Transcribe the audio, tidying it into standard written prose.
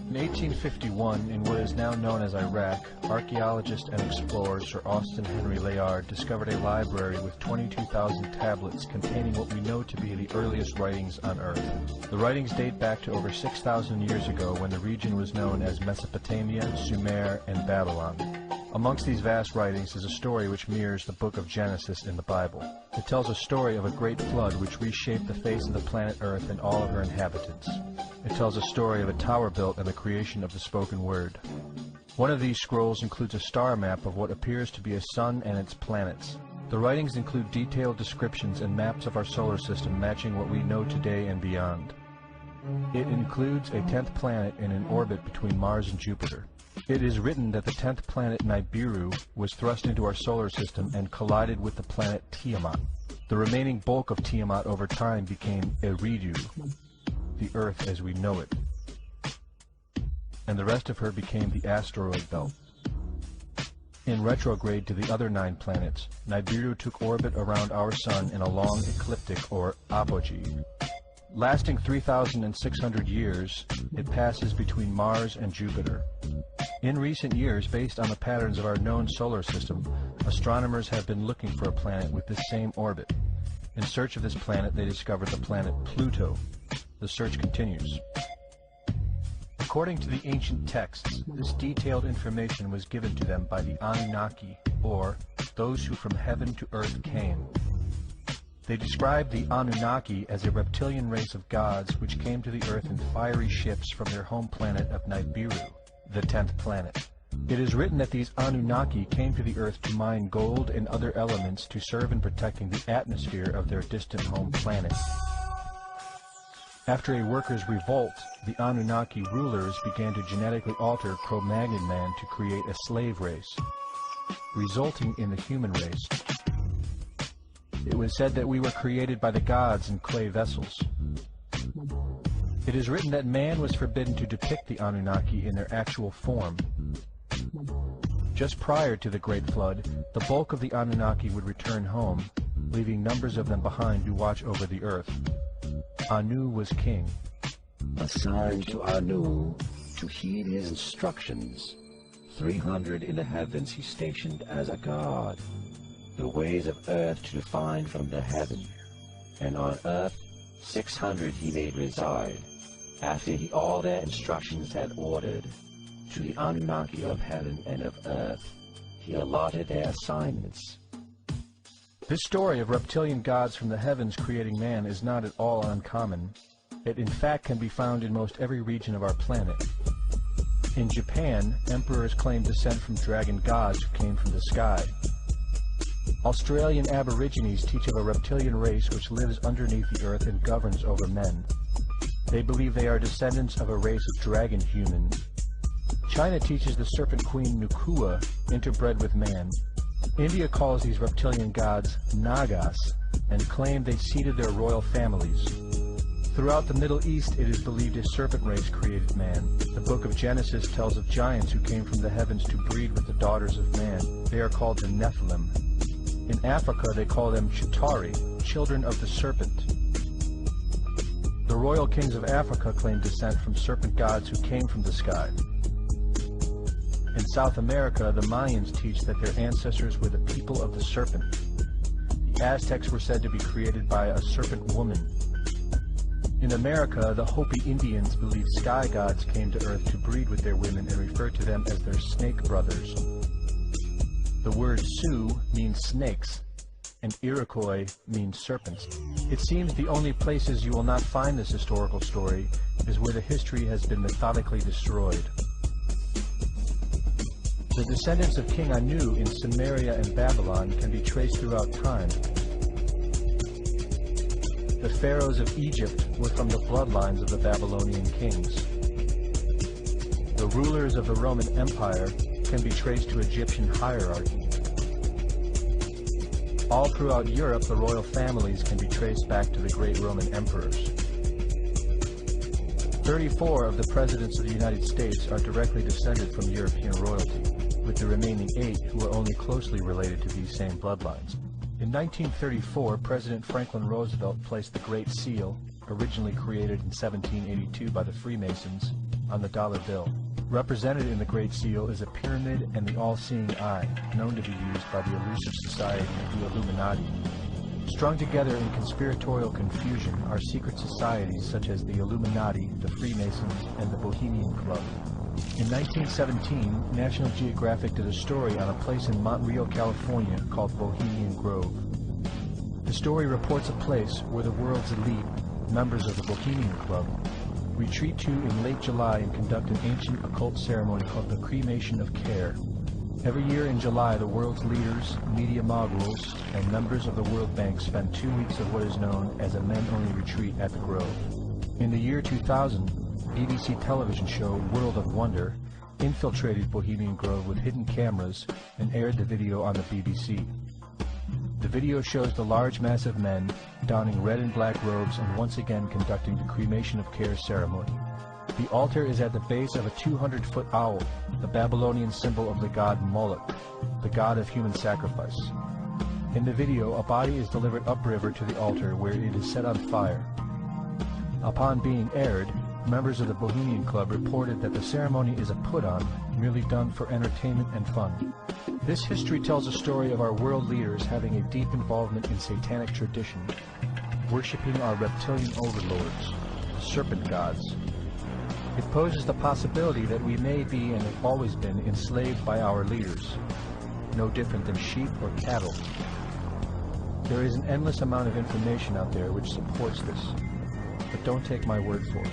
In 1851, in what is now known as Iraq, archaeologist and explorer Sir Austin Henry Layard discovered a library with 22,000 tablets containing what we know to be the earliest writings on Earth. The writings date back to over 6,000 years ago when the region was known as Mesopotamia, Sumer, and Babylon. Amongst these vast writings is a story which mirrors the book of Genesis in the Bible. It tells a story of a great flood which reshaped the face of the planet Earth and all of her inhabitants. It tells a story of a tower built and the creation of the spoken word. One of these scrolls includes a star map of what appears to be a sun and its planets. The writings include detailed descriptions and maps of our solar system matching what we know today and beyond. It includes a 10th planet in an orbit between Mars and Jupiter. It is written that the 10th planet Nibiru was thrust into our solar system and collided with the planet Tiamat. The remaining bulk of Tiamat over time became Eridu, the Earth as we know it, and the rest of her became the asteroid belt. In retrograde to the other 9 planets, Nibiru took orbit around our Sun in a long ecliptic or apogee. Lasting 3,600 years, it passes between Mars and Jupiter. In recent years, based on the patterns of our known solar system, astronomers have been looking for a planet with this same orbit. In search of this planet, they discovered the planet Pluto. The search continues. According to the ancient texts, this detailed information was given to them by the Anunnaki, or those who from heaven to earth came. They described the Anunnaki as a reptilian race of gods which came to the earth in fiery ships from their home planet of Nibiru, the 10th planet. It is written that these Anunnaki came to the earth to mine gold and other elements to serve in protecting the atmosphere of their distant home planet. After a workers' revolt, the Anunnaki rulers began to genetically alter Cro-Magnon man to create a slave race, resulting in the human race. It was said that we were created by the gods in clay vessels. It is written that man was forbidden to depict the Anunnaki in their actual form. Just prior to the Great Flood, the bulk of the Anunnaki would return home, leaving numbers of them behind to watch over the earth. Anu was king. Assigned to Anu to heed his instructions. 300 in the heavens he stationed as a god. The ways of earth to define from the heaven. And on earth 600 he made reside. After he all their instructions had ordered, to the Anunnaki of heaven and of earth, he allotted their assignments. This story of reptilian gods from the heavens creating man is not at all uncommon. It in fact can be found in most every region of our planet. In Japan, emperors claim descent from dragon gods who came from the sky. Australian Aborigines teach of a reptilian race which lives underneath the earth and governs over men. They believe they are descendants of a race of dragon humans. China teaches the serpent queen Nukua interbred with man. India calls these reptilian gods Nagas and claim they seeded their royal families. Throughout the Middle East, it is believed a serpent race created man. The book of Genesis tells of giants who came from the heavens to breed with the daughters of man. They are called the Nephilim. In Africa, they call them Chitauri, children of the serpent. The royal kings of Africa claim descent from serpent gods who came from the sky. In South America, the Mayans teach that their ancestors were the people of the serpent. The Aztecs were said to be created by a serpent woman. In America, the Hopi Indians believe sky gods came to earth to breed with their women and refer to them as their snake brothers. The word Sioux means snakes, and Iroquois means serpents. It seems the only places you will not find this historical story is where the history has been methodically destroyed. The descendants of King Anu in Sumeria and Babylon can be traced throughout time. The pharaohs of Egypt were from the bloodlines of the Babylonian kings. The rulers of the Roman Empire can be traced to Egyptian hierarchy. All throughout Europe, the royal families can be traced back to the great Roman emperors. 34 of the presidents of the United States are directly descended from European royalty, with the remaining 8 who are only closely related to these same bloodlines. In 1934, President Franklin Roosevelt placed the Great Seal, originally created in 1782 by the Freemasons, on the dollar bill. Represented in the Great Seal is a pyramid and the all-seeing eye, known to be used by the elusive society, the Illuminati. Strung together in conspiratorial confusion are secret societies such as the Illuminati, the Freemasons, and the Bohemian Club. In 1917, National Geographic did a story on a place in Montreal, California called Bohemian Grove. The story reports a place where the world's elite, members of the Bohemian Club, retreat to in late July and conduct an ancient occult ceremony called the Cremation of Care. Every year in July, the world's leaders, media moguls, and members of the World Bank spend 2 weeks of what is known as a men-only retreat at the Grove. In the year 2000, BBC television show World of Wonder infiltrated Bohemian Grove with hidden cameras and aired the video on the BBC. The video shows the large mass of men donning red and black robes and once again conducting the Cremation of Care ceremony. The altar is at the base of a 200-foot owl, the Babylonian symbol of the god Moloch, the god of human sacrifice. In the video, a body is delivered upriver to the altar where it is set on fire. Upon being aired, members of the Bohemian Club reported that the ceremony is a put-on, merely done for entertainment and fun. This history tells a story of our world leaders having a deep involvement in satanic tradition, worshipping our reptilian overlords, the serpent gods. It poses the possibility that we may be and have always been enslaved by our leaders, no different than sheep or cattle. There is an endless amount of information out there which supports this, but don't take my word for it.